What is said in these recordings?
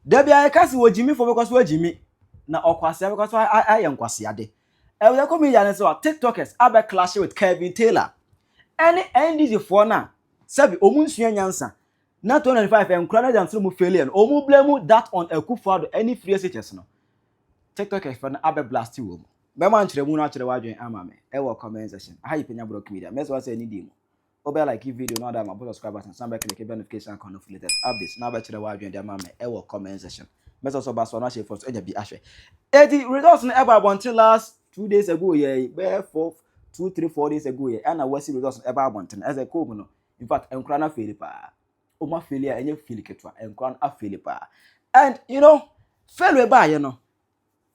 Debi I kasi wo Jimmy for because we Jimmy. Na okwase because I am kwase ade. E we comedian so TikTokers abe clash with Kevin Taylor. Any NDC for na sabi omunsua nyansa. Na 295 enkura na janso mu failure. Omu blame that on Akufo Addo any free SHS no. TikTokers for na abe blast wo mu. Be man kire mu na kire wadwen ama me. E wo comment section. Aha yi Penyah block media. Meso say ni di mu. Obe like video no that my subscribe button. Some click the notification icon of latest updates. Na be kire wadwen de ama me. E wo comment section. Meso so ba so na share for so eja bi ahwe. The results na ever until last 2 days ago yeah. Be 2, 3, 4 days ago yeah. And WASSCE results ever until as a come no. In fact, enkura na fail pa. O ma failure enye fail ketwa. Enkura na fail pa. And you know, fail we ba ye no.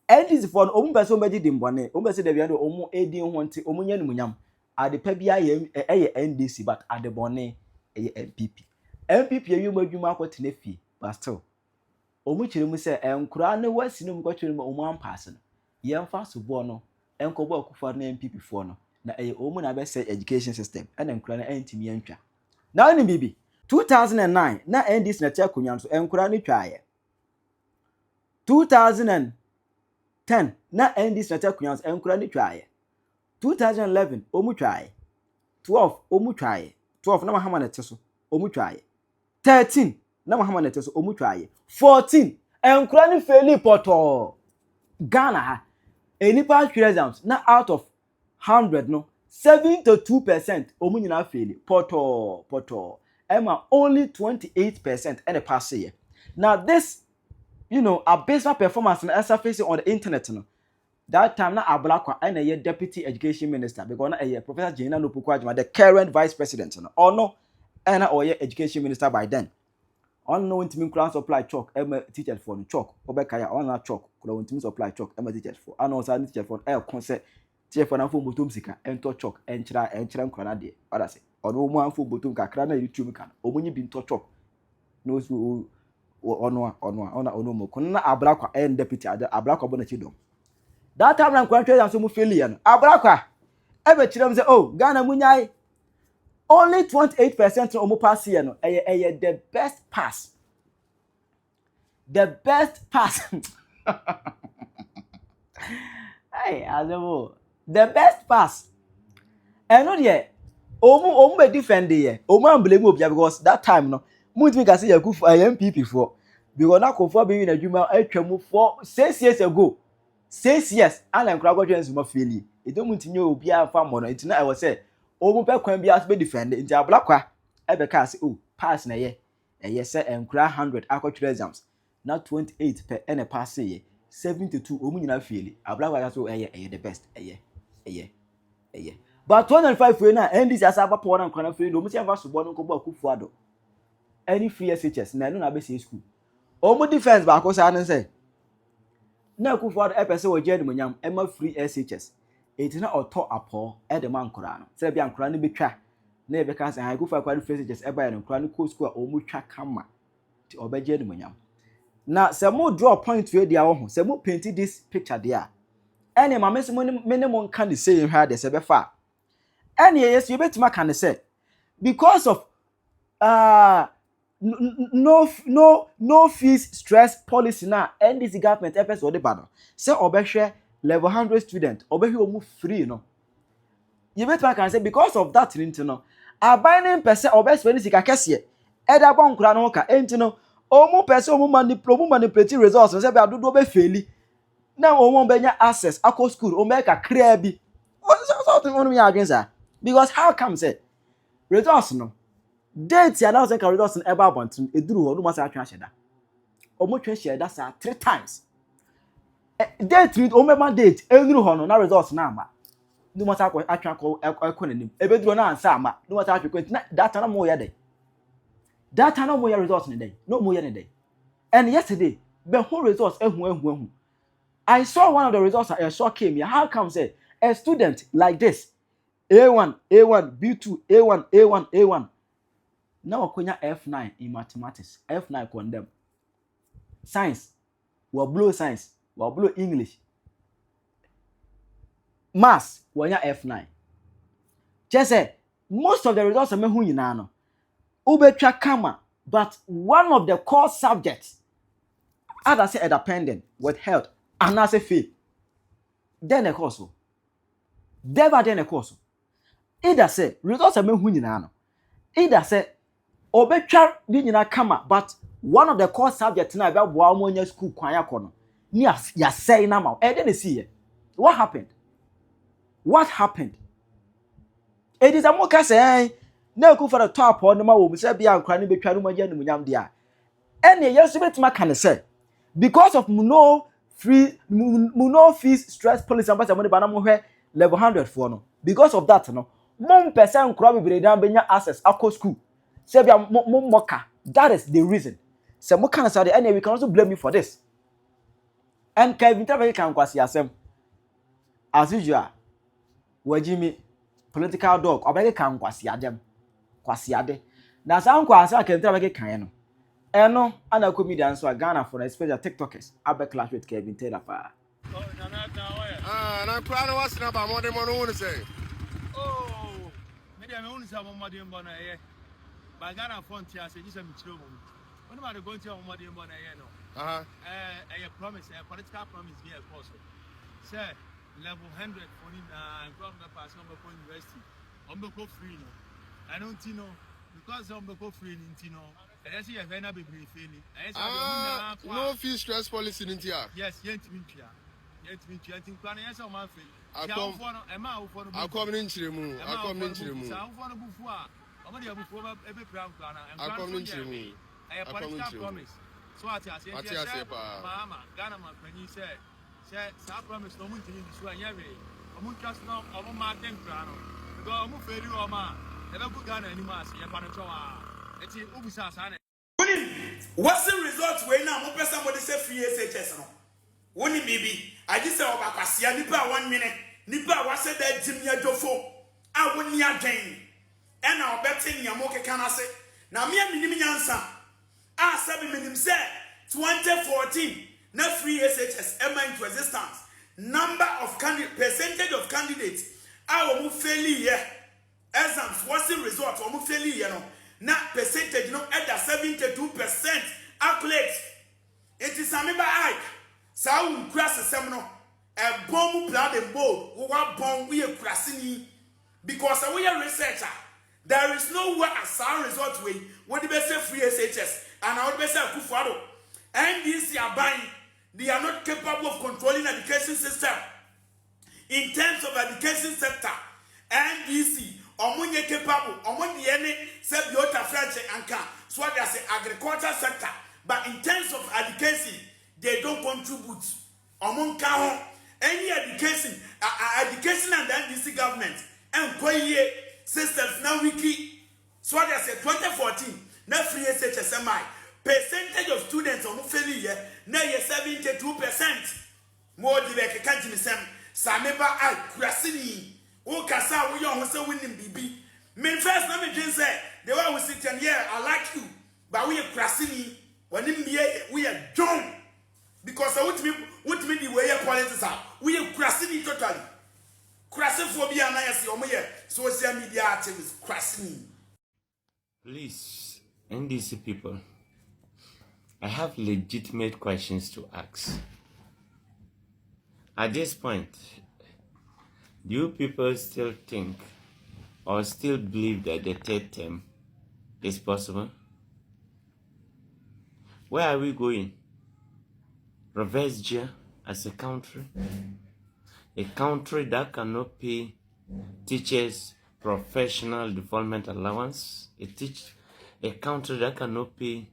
NDC for omu person be di mbone. Omu say dey omu edi ho nti omu nya numunyam. Ade pa bia ye NDC but ade bone eye MPP. MPP ye adwuma akotene fi but still omu kire mu say enkura na WASSCE no mko kire mu omu ampass no. Ye mfa so bo no. Enkobo Akufo na MPP for no. Na omu na be say education system. And enkura na entimi antwa. Na ni bibi 2009 na NDC na tia kunyan so enkura ni twaye. 2010 na NDC na tia kunyan so enkura ni twaye. 2011 omu twaye. 12 omu twaye. 12 na mahama na teso omu twaye. 13 na mahama na teso omu twaye. 14 enkura ni faili poto. Ghana ha enipa exams na out of 100 no 72% omu nyina faili poto. Emma only 28% and a pass here. Now this, you know, abysmal performance na surface on the internet no. That time na Ablakwa and a deputy education minister because na a Professor Jina Nopukwa the current vice president no. Or no, and or education minister by then. On no intimi class supply chalk Emma teacher for no chalk. Obekaya on na chalk. Kula intimi supply chalk Emma teacher for. And also teacher for concert teacher for na for mutum sika ento chalk enchira nkwana de. Oda say ono mu anfo botum kakra na YouTube kan omunyi bi nto chop no so ono mo kun na Ablakwa and deputy Ablakwa bo na chidom that time na nkwan tweza so mu failure no Ablakwa ebe kirem say oh Ghana munyai only 28% omu pass here no the best pass hey azebo the best pass eno de omu be defend here omu am blame obia because that time no mutimi ka say Akufo MPP for because na Akufo be na adwuma atwamu for 6 years ago 6 years and nkura go twen suma failure e do mutimi obia fa mo no itina I was say omu pe kwan bia be defend nti Ablakwa e be ka say oh pass na ye say nkura 100 akotwere exams na 28 per and pass ye 72 omu nyina failure Ablakwa ka so the best but 205 we na NDC asaba po na nkwana free do mutia vaso bo no ko bo Akufo Addo any free SHS na no na be say school omu defense ba ko sa na say na Akufo Addo epese wo je adumunyam ema free SHS etina oto apo e de man nkora no say bia nkora no betwa na e be ka say Akufo Addo free SHS e ba ya nkora no ko school a omu twa kama ti obeje adumunyam na say mo draw point we dia wo ho say mo paint this picture there any mama se mo minimum kan say hwa de se be fa any yes you betima can say because of no fees stress policy na NDC government efes ode ba no say obehwe level 100 student obehwe omu free no you betima can say because of that thing no abiding person obespend sika kese eda bon kura no ka enti no omu person omu manipulate results say be adodo obe faili na omu benya access akọ school omu be ka kra bi something on me against because how come say results no date ya na say ka results no eba bontin eduru ho no ma say atwa hyeda omo twa hyeda sa 3 times date read omo ma date enuru ho no na results na ama no ma say atwa ko nanim ebeduru na ansa ama no ma say atwa ko na data na mo ya dey data na mo ya results ni dey no mo ya ni dey and yesterday be who results ehu I saw one of the results I saw came here. How come say a student like this A1 B2 A1 now akonya F9 in mathematics F9 condemn science we blow science we blow English maths we F9 just say most of the results me hu nyina no ubetwa kama but one of the core subjects Either say a dependent with health and as a fee. Then a course. Never then a course. Either say results are made no. Either say obetwa di nyina kama, but one of the core subjects na be boa mo school kwan yakono. Ni ya say na ma. E dey see here. What happened? What happened? It is a moka say na ku for the top on ma wo say bia nkra ne betwa no magya numunyam dia. Ene yesu betima kan say because of no fees stress policy ambassador money ba na mo hwe level 100 for no. Because of that no, mon person nkra be dan benya access akọ school. Say bia moka. That is the reason. Say mo kan say ene we can also blame you for this. And Kevin Tabeke kan kwasi asem. As usual, wajimi political dog obeke kan kwasi adem. Kwasi ade. Na sa nkwasi Kevin Tabeke kan no. Eno ana comedian so Ghana for especially TikTokers abe clash with Kevin Taylor pa. Oh, na kwa no was na ba mo de mo no won say. Oh, me dey me won say mo de mbo na ye. Ba Ghana frontier say just me chiro mo. When am I going to mo de mbo na ye no? A promise, a political promise be of course. Say level 100 for in from the pass on the university. On the free no. I don't know because on the free in Tino. I see a very big feeling. No fee stress policy in India. Yes, yet me clear. Yet me clear. I think plan yes on my fee. I come in Chirimu. I come in Chirimu. I want to before. I'm going to before every plan planner. I come in Chirimu. I have political promise. So I say, Mama, Ghana, when you say, I promise no one to you this way. I'm not just now. I'm not Martin Crano. Because I'm not fair to Oma. Never put Ghana anymore. What's the result when I'm open somebody say free SHS? No, one baby. I just say about Cassia Nipa 1 minute. Nipa was said that Jimmy Jofo. I wouldn't ya gain. And I'll bet in Yamoke can I say. Now, me and Minimi answer. I 7 minutes say 2014. No free SHS ever into existence. Number of percentage of candidates. I will move fairly here. Exams, what's the result? I will move fairly here. No. Na percentage no at 72% accurate. It is a member I. Sa cross the seminal. A bomb blood and bold. Who are born we are crossing because we are researcher. There is no way a sound result way. What the best free SHS and our best Akufo Addo. And these are buying. They are not capable of controlling education system. In terms of education sector, NDC. Omunye capable, omunye ene se biota French anka. So there's the agriculture sector, but in terms of education, they don't contribute. Omunka any education, education and the NDC government and koye systems now wiki. So there's a 2014 na free SHSMI percentage of students on failure na 72%. More direct can't me some sameba I krasini. Oh, Kasa, we are also winning BB. Me first, let me just say, the way we sit here, I like you, but we are crashing. When we are John, because what me the way politics are, we are crashing totally. Crashing phobia, and I see on here, social media activists crashing. Please, NDC people, I have legitimate questions to ask. At this point, do you people still think or still believe that the third term is possible? Where are we going? Reverse gear as a country? A country that cannot pay teachers professional development allowance? A country that cannot pay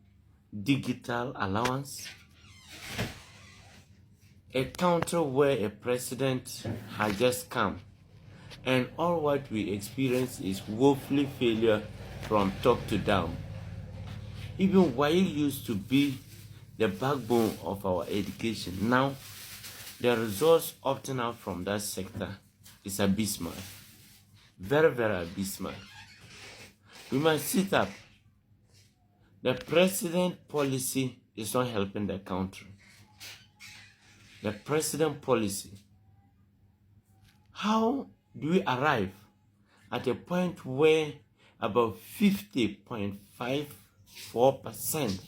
digital allowance? A country where a president has just come and all what we experience is woefully failure from top to down. Even while it used to be the backbone of our education, now the results opting out from that sector is abysmal. Very, very abysmal. We must sit up. The president policy is not helping the country. The president policy. How do we arrive at a point where about 50.54%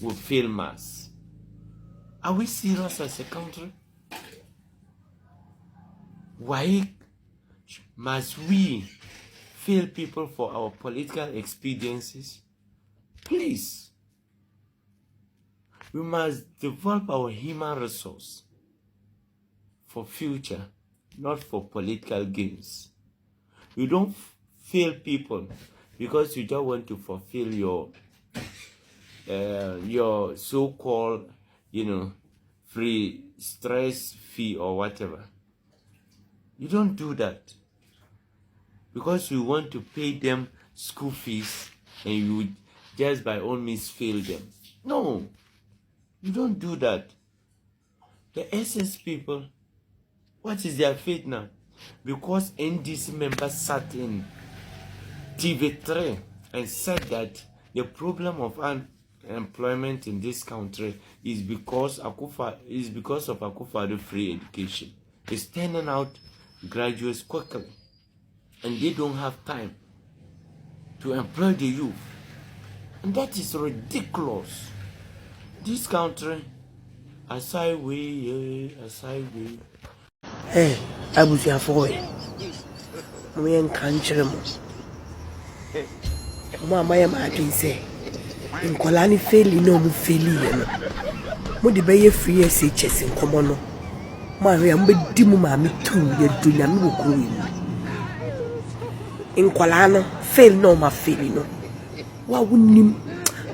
will fail maths? Are we serious as a country? Why must we fail people for our political expediencies? Please, we must develop our human resource for future, not for political gains. You don't fail people because you don't want to fulfill your so-called, free stress fee or whatever. You don't do that because you want to pay them school fees and you just by all means fail them. No, you don't do that. The SS people, what is their fate now? Because NDC members sat in TV3 and said that the problem of unemployment in this country is because of Akufo Addo free education. It's turning out graduates quickly, and they don't have time to employ the youth, and that is ridiculous. This country, aside we. Hey, I was here for it. We ain't country. Mama, I can say, in Kolani fail, no, we fail. What the bay free SHS in common. Maria, I'm with Dimuma, me too, you're doing a new growing. In Kolana, fail no, my failing. What wouldn't him?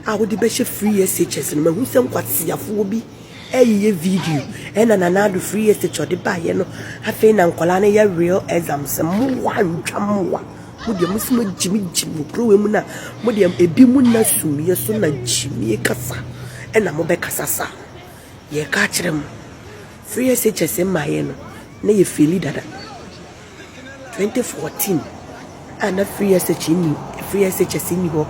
I would the best free SHS and who some what's your phobia. Hey, video and another free SH or the buy, I think Uncolana ya real exams and one chamwa. Would your Muslim Jimmy Growimuna, Modium Ebimuna Sumia Suna Jimmy Cassa and Amobecasasa. Ye catch them. Free SHS in my end, nay, Philly that 2014 and a free SH in free SHS in you.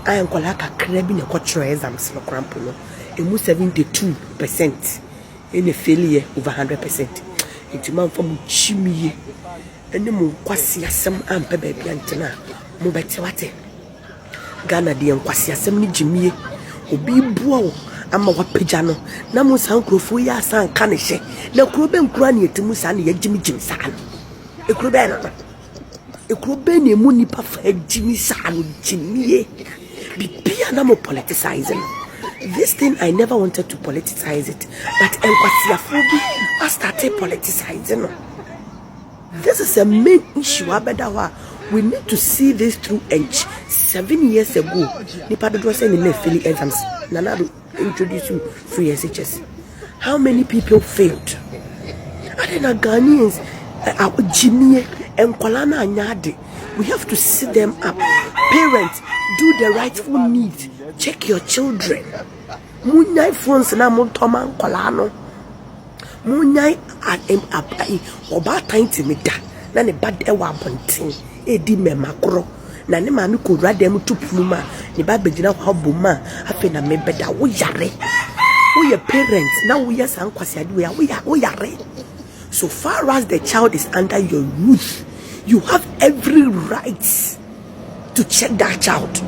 I am Colaka crabbing a quattro exams for Crampuno. And 72% in a failure over 100%. Into man from Jimmy and the moon quasia some amper baby antena. Mobetewate Ghana de quasia some Jimmy who be bow. I'm a wapijano. Namus uncle Fuya San Canishe. No Cruben Granny to Musani Jimmy Jim San. A Crubena. A Crubeni Muni Puff Jimmy San Jimmy. Be piano politicizing. This thing I never wanted to politicize it, but I started politicizing. This is a main issue. We need to see this through edge. 7 years ago, Nipa was saying in Philly exams. Nana introduced you free SHS. How many people failed? I didn't Ghanaians, our Jimmy and Kolana Anyade. We have to sit them up. Parents, do the rightful need. Check your children. Munyai phones na Montoman Colano. Munyai oba time to me da. Na ne bad ewa bontin. Edi me makro. Na ne mami ko rade mu tupuma. Ne ba begina kwa boma. Afe na me beda wo yare. Wo your parents na wo yes ankwasi ade wo yare. So far as the child is under your roof, you have every right to check that child.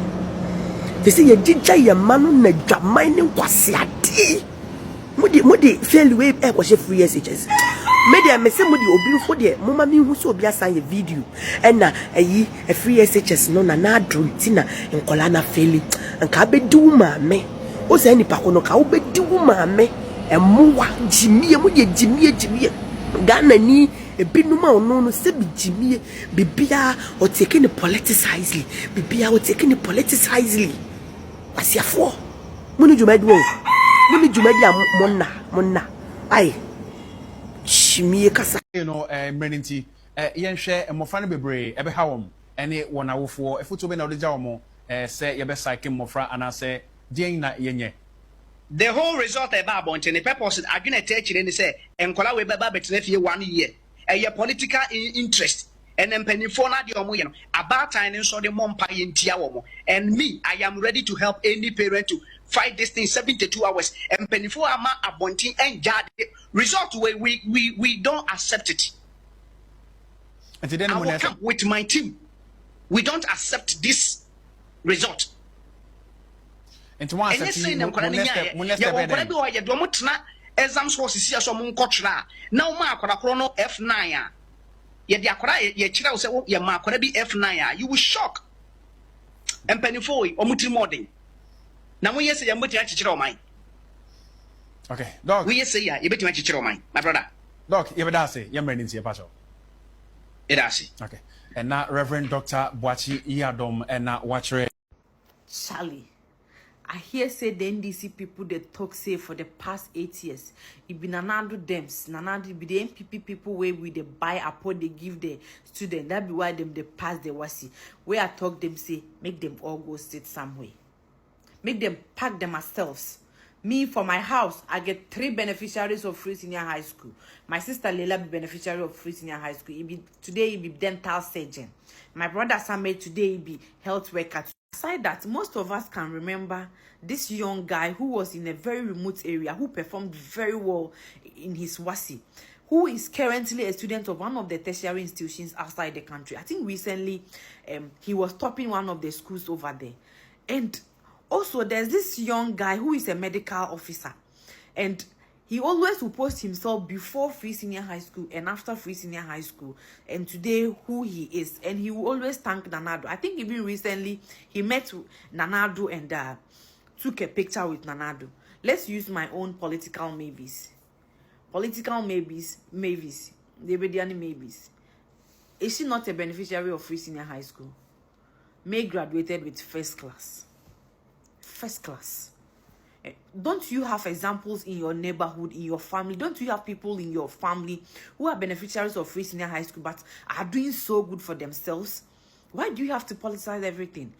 They say you did your man na dwamine kwasi ade. Mudi fail way e ko she free SHS. Media me say mudi obi fo de mama mi hu so obi asan video and na ayi a free SHS no na adro tina nkola na fail nka be di uma me o say nipa ko no ka o be di uma me emowa jimie mudi jimie Ghana ni ebinuma ono no se bi jimie bibia o taking the politicizely bibia o taking the politicizely asiafo muni jumadi monna ai chimie kasa mmeninti yenhwe mmofra no bebre ebe hawom ene wona wofo efoto be na odja omo se yebe cycle mmofra ana se dien na yenye. The whole result about bonte the purpose agina techire ni say enkola we beba betene fie 1 year your political interest and empanifo na de omo ye no about time so de mompa ye ntia wo mo and me I am ready to help any parent to fight this thing 72 hours and empanifo ama abontin and jade result we don't accept it. And then I will come with my team. We don't accept this result. And to one exams was si aso mo nkotra na o ma akwara kro no F9 a ye di akwara ye kire wo se ye ma akwara bi F9 a you will shock empanifo o mutiri modern na mo yese ye mboti akikire o man. Okay, dog. We say ya, you bet you chichiro mine, my brother. Dog, you better say, you're ready to pass. Okay. And now Reverend Dr. Boachi Iadom and now watch it. Charlie, I hear say the NDC people they talk say for the past 8 years. It be Nanado Dems, Nanado be the MPP people where we they buy a pot they give the student. That be why them they pass the WASSCE. Where I talk them say make them all go sit somewhere. Make them pack them ourselves. Me, for my house, I get 3 beneficiaries of free senior high school. My sister Leila be beneficiary of free senior high school. Today, he be dental surgeon. My brother Samuel, today, he be health worker. Aside that, most of us can remember this young guy who was in a very remote area, who performed very well in his WASSCE, who is currently a student of one of the tertiary institutions outside the country. I think recently, he was topping one of the schools over there. And also, there's this young guy who is a medical officer, and he always will post himself before free senior high school and after free senior high school, and today who he is, and he will always thank Nanado. I think even recently he met Nanado and took a picture with Nanado. Let's use my own political maybes. They be the only maybes. Is she not a beneficiary of free senior high school? May graduated with first class. First class. Don't you have examples in your neighborhood, in your family? Don't you have people in your family who are beneficiaries of free senior high school but are doing so good for themselves? Why do you have to politicize everything?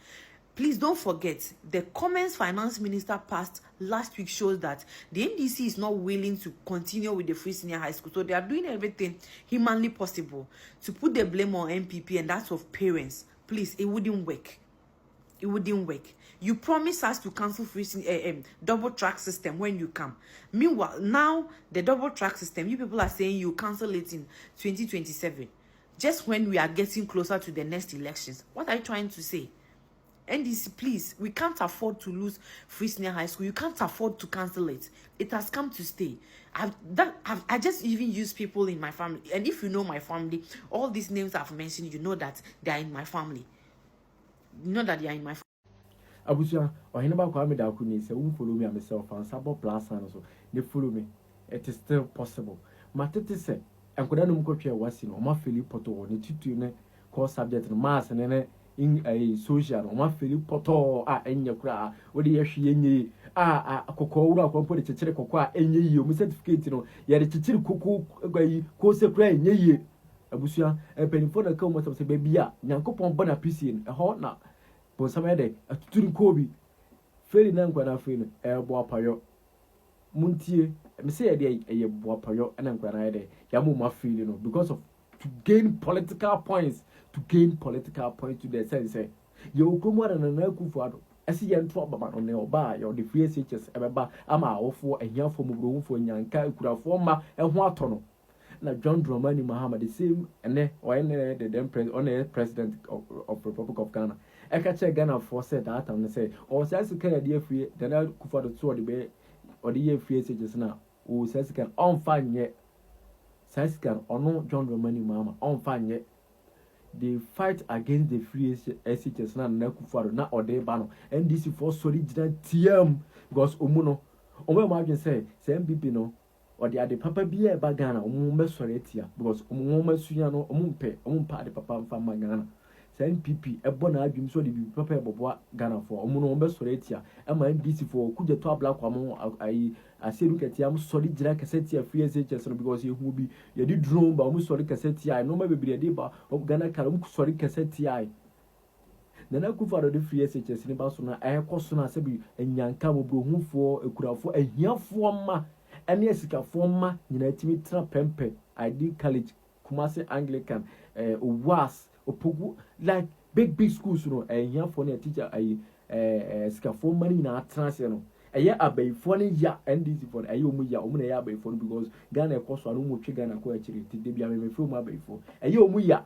Please don't forget, the comments finance minister passed last week shows that the NDC is not willing to continue with the free senior high school. So they are doing everything humanly possible to put the blame on MPP and that of parents. Please, it wouldn't work. It wouldn't work. You promise us to cancel free double track system when you come. Meanwhile, now the double track system, you people are saying you cancel it in 2027. Just when we are getting closer to the next elections. What are you trying to say? NDC, please, we can't afford to lose free senior high school. You can't afford to cancel it. It has come to stay. I just even use people in my family. And if you know my family, all these names I've mentioned, you know that they are in my family. You know that they are in my family. Abuja, or Hinaba Kwame Dakuni say, won't follow me and myself and Sabo Plus and so they follow me. It is still possible. Matete said, and could I know what was in Oma Philip Poto or the tutor call subject and mass and then in a social Oma Philip Poto and your cry, what do you she Cocoa, put a chichiri cocoa, and ye, you certificate, yet a chichiri cuckoo, course a cry, ye. Abuja, a penny for the comment of the baby, Yankopon Bonapician, a hot now. But some other, a tutoring Kobe, failing them when I feel a boapayo. Muntie, and say a day a boapayo, and I'm gonna Yamu ma feel, because of to gain political points to the sense. You come more than an Akufo Addo. I see you talk about on the bar, or the free SHS, ever, Ama, or for a young from room for Yanka, could have former and what tunnel. Now John Dramani Mahama the same and then or the then president of Republic of Ghana. I catch a Ghana for said that and say, or says you can dear free, then I could for the sword debate or the year free SHS now. Who says can on fine yet. Says can or no John Dramani Mahama on fine yet. They fight against the free SHS now, Nakufaro, not or they ban, and this is for solid TM because Umuno. Ome margin say, MPP no. Or the other papa be a bagana, sorry, because Suyano, Mumpa, the papa and Fama Ghana. Send PP, a bona dream so the papa Boboa Ghana for Omuno Soretia, and my DC for could the top black woman. I say, look at Yam solid like Cassetia, free SHS, because you will be a did drone, but almost sorry Cassetia, no maybe a deba of Ghana Kalum, sorry Cassetia. Then I could follow the free SHS in Basuna, I have Cosuna Sebi, and Yankamo Bro for a crowd for a year for ma. And yes, a former United Pempe, I did college, Kumasi Anglican, WASSCE, Opogu, like big schools, a young for a teacher, a scaffold money in our transfer. A year abay funny ya and this for a yomuya, Omea bay phone because Ghana cost one more chicken and coach, Debia may film my bay for a yomuya.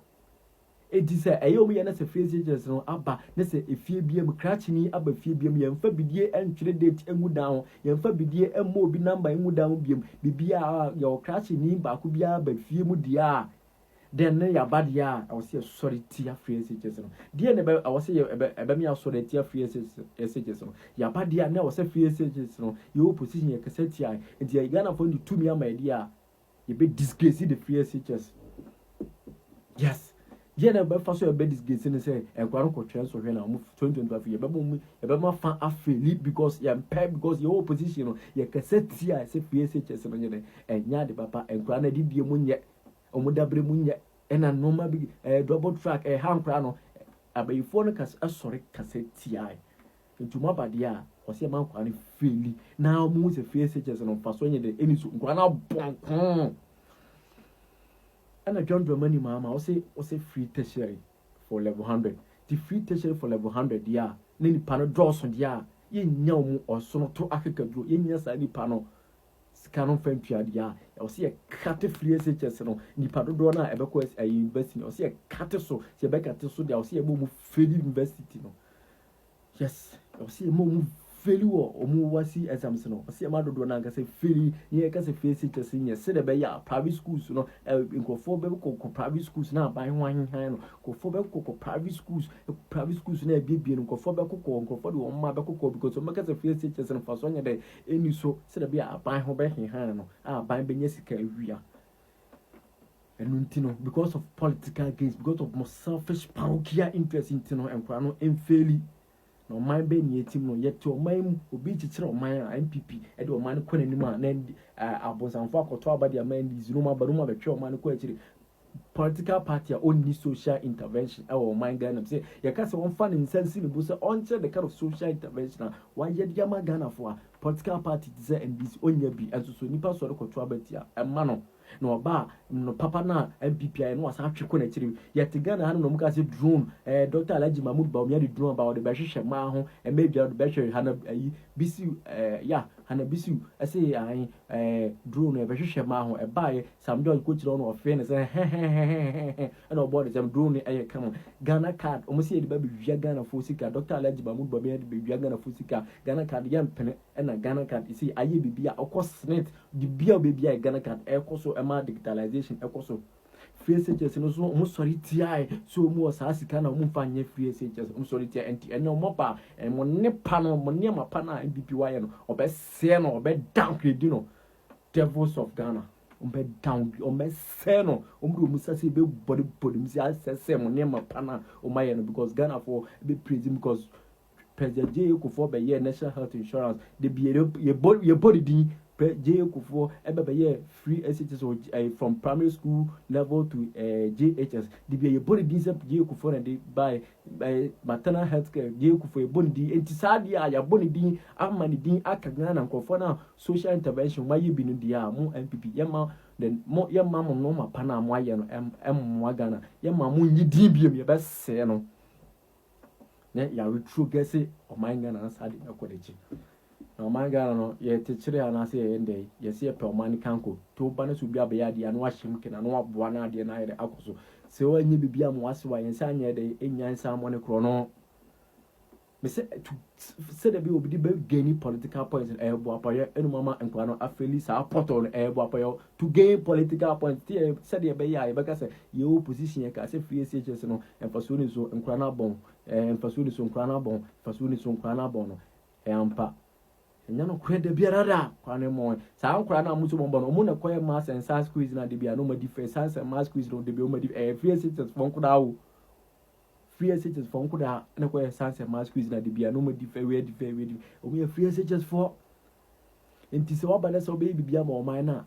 Edi say eyo mu ye na se free SHS no aba na se efie biem krachini aba fie biem ye mfa bidie entwere date engu down ye mfa bidie emmo obi number engu down biem bibia ye krachini ba ko bia ba fie mu dia then ne ya bad ya I was say sorry tia free SHS no dia ne I was say ebe me sorry tia free SHS no ya bad ya na I was say free SHS no ye opposition ye kaseti ai enti ya Ghana for ni tumi ama dia ye be disgrace the free SHS. Yes. Yeah, na be faso e be disgrace ni say enkwaro ko twen so hwe na mu 2025 ye be mu e be ma fan afeli because ye pay because your opposition no ye kaseti ai say free SHS no nye enya de papa enkwaro na di bie mu nye omudabre mu nye ena normal bi double track hankra no abayifo no kas asore kaseti ai ntuma bade a ose man kwani feli na mu se free SHS no faso nye de eni so nkwana bon and John Dramani mama say free tertiary for level 100 the free tertiary for level 100 ya ni pano draws on ya ye nya mu osono to akeka duro ye nya sa ni pano scanon fempia dia o say cut free SHS no ni pano do na ebeko university o say cut so se be cut so dia o say mo free university no yes o say mo feli wo omu wasi exams no o say ma dodo na nka say feli ni e ka say face test ni se de be ya private schools no nkofo be ko private schools na ban ho ahenhan no nkofo be ko private schools na biebie no nkofo be ko nkofo de o ma be ko because o maka say face test no faso nya de eni so se de be ya ban ho be henhan no ban be nya sika awia enu because of political gains because of more selfish parochial interest intino enkwa no enfeli no man be ni etim no yet o man obi chichire o man MPP e de o man ko nanim a na abonsanfo akoto abade a man di zuru ma baru ma betwe o man ko achire political party only social intervention o man Ghana say ye ka se won fa ne nsansi ne bu se on che the kind of social intervention one ye dia ma Ghana for political party say NDC onya bi enso so nipa so rekoto abati a ma no ba no papa na MPP no wasa atwe ko na chiri yet Ghana ha no muka se drone Dr. Alhaji Mahmoud ba o me the drone ba o de be hwehwe ma ho e me bia de be hwehwe ha na bisi ya hana bisi say drone e be hwehwe ma ho e ba ye Sam George ko chiro no o fe ne say e no board them drone e come Ghana card o mo se e de ba be wia Ghana fo sika Dr. Alhaji Mahmoud ba me de be wia Ghana fo sika Ghana card yam pene e na Ghana card isi aye bibia okosnet di bia bibia Ghana card e koso ema digitalization ekoso free SHS no so mo sorry ti so mo wasa sika na mo fanye free SHS mo sorry ti enti eno mo ba mo ne pa no mo ne ma pa na MPP waye no obe se no obe downgrade no devils of Ghana obe down obe se no omru mu sase be body mu si asese mo ne ma pa na o maye no because Ghana for be praise because President Akufo be ye national health insurance de be ye body din Akufo be free SHS from primary school level to JHS. The be a body this Akufo and by maternal health care. Akufo a body anti-sadi ya body din amani din akagana and confona social intervention. Why you been dia mo MPP yama then mo yama mo no ma pana mo ya no mwagana yama mo nyi din biem ye best say no. Ne ya retro gese o manga na sadi akodechi. No man Ghana no ye tichire anase ye ndey ye se pe o man kanko to ba na so bia be ya de anu ahyem kena no aboa na de na ye akoso se wa nyi bibia mo ase wa ye nsa anya de enya nsa mo ne kro no me se to se de bi obi be gain political points bo apoye enu mama enkwa no afeli sa portal bo apoye to gain political points tie se de be ya ye be ka se ye opposition ye ka se free SHS no enfaso ni so enkwa na bon enfaso ni so enkwa na bon enfaso ni so enkwa na bon no ampa nyano kwede biarada kwane mo sa ankura na muso bombo no mo na koye mass and science quiz na de bia no ma difference science and mass quiz no de bia o ma free SHS fon kuda wo free SHS fon kuda na koye science and mass quiz na de bia no ma difference we o me free SHS for enti se wabale so be bibia ma o man na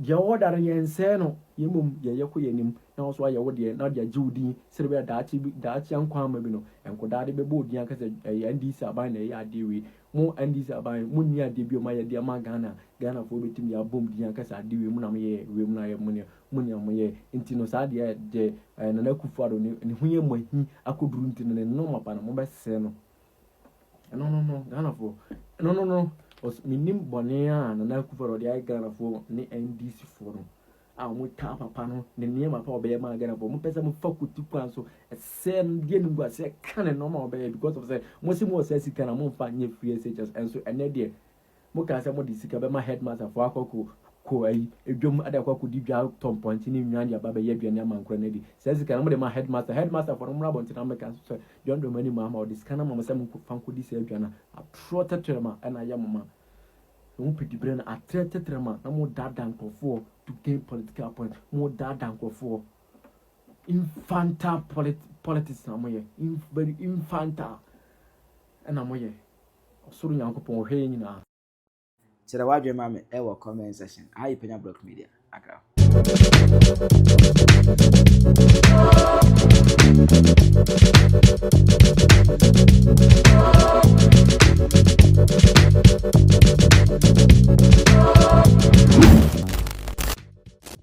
je wodare yense no yemum ye ko yenim na so aye wode na de ajiwudi serebe daachi ankwa ma bi no enkoda de bebo odi aka se NDC aban na ye adewe mo NDC aban mo ni ade bi o ma ye de ma Ghana fo betim ya bom di aka se adewe mu na me ye we mu na ye mo ye enti no sa de je na Akufo Addo ni hunye mahi akoburu enti no ma pa na mo be se no no Ghana fo no os minim bone a na Akufo Addo de ay Ghana fo ni NDC fo no a mo ta papa no ne niema pa obeye ma Ghana bo mo pese mo fa kutu kwan so sem die no gwa se kan no ma obeye because of say mo si mo se sika na mo fa nye free SHS enso ene de mo ka se mo di sika be ma headmaster fo akoko ko ai edwom ada akoko di dwa tom point ni nwan ya baba ye aduane amankro na di se sika na mo de ma headmaster for no mra bon tina meka so John do mani ma o di sika na mo se mo fa ko di se aduane a protect ma na ya mama mo pedi brain a tretetrema na mo dada nkofo to gain political point mo dada nkofo infantile politics na mo ye very infantile na mo ye osoro nyankopon hwe nyina kyerɛ wadwe ma me ɛwɔ comment section. Penyah Block Media. Akra.